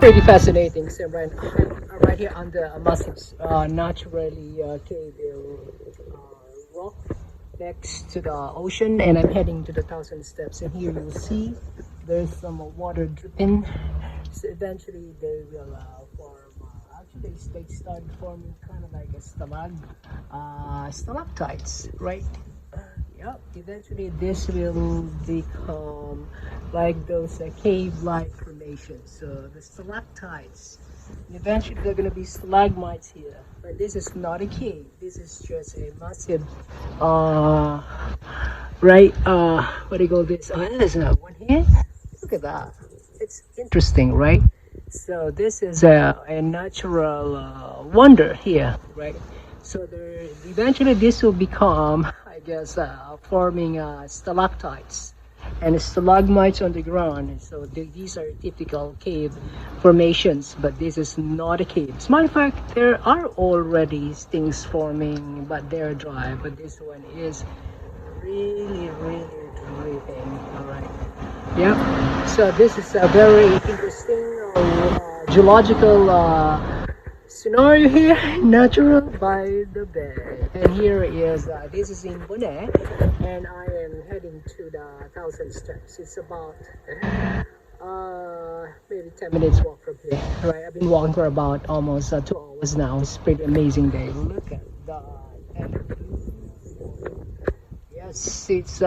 pretty fascinating. So right here under a massive naturally cave rock next to the ocean, and I'm heading to the Thousand Steps. And here you'll see there's some water dripping. So eventually they will form. Actually, they started forming kind of like a stalactites, right? Yep. Eventually, this will become like those cave-like formations. So the stalactites. And eventually, they're gonna be stalagmites here. But this is not a cave. This is just a massive, right? What do you call this? Oh, there's another one here. Look at that. It's interesting, right? So this is a natural wonder here, right? So there, eventually this will become, I guess, forming stalactites and stalagmites on the ground. So these are typical cave formations, but this is not a cave. As a matter of fact, there are already things forming, but they're dry. But this one is really, really dripping. All right. Yep. So this is a very interesting geological scenario here, natural by the bay. And here is this is in Bonaire, and I am heading to the Thousand Steps. It's about maybe 10 minutes walk from here. Right. I've been walking for about almost 2 hours now. It's a pretty amazing day. Look at that. Yes, it's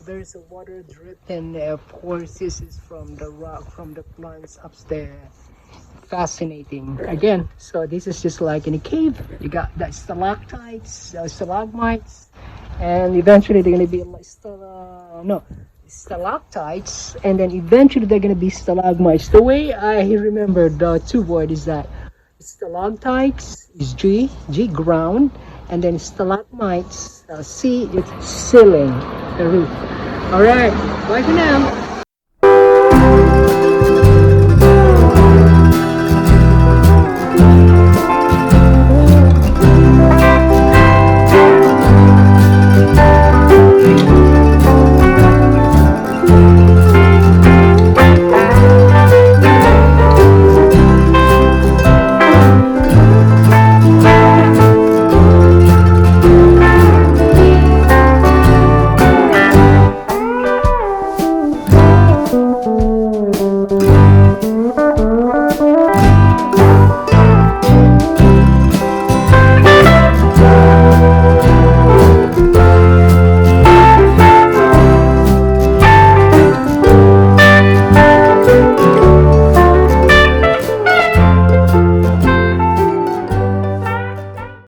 there's a water dripping. Of course, this is from the rock, from the plants upstairs. Fascinating. Again, so this is just like in a cave. You got that stalactites, stalagmites, and eventually they're gonna be like stalactites, and then eventually they're gonna be stalagmites. The way I remember the two words is that stalactites is G ground, and then stalagmites C it's ceiling, the roof. All right, bye for now.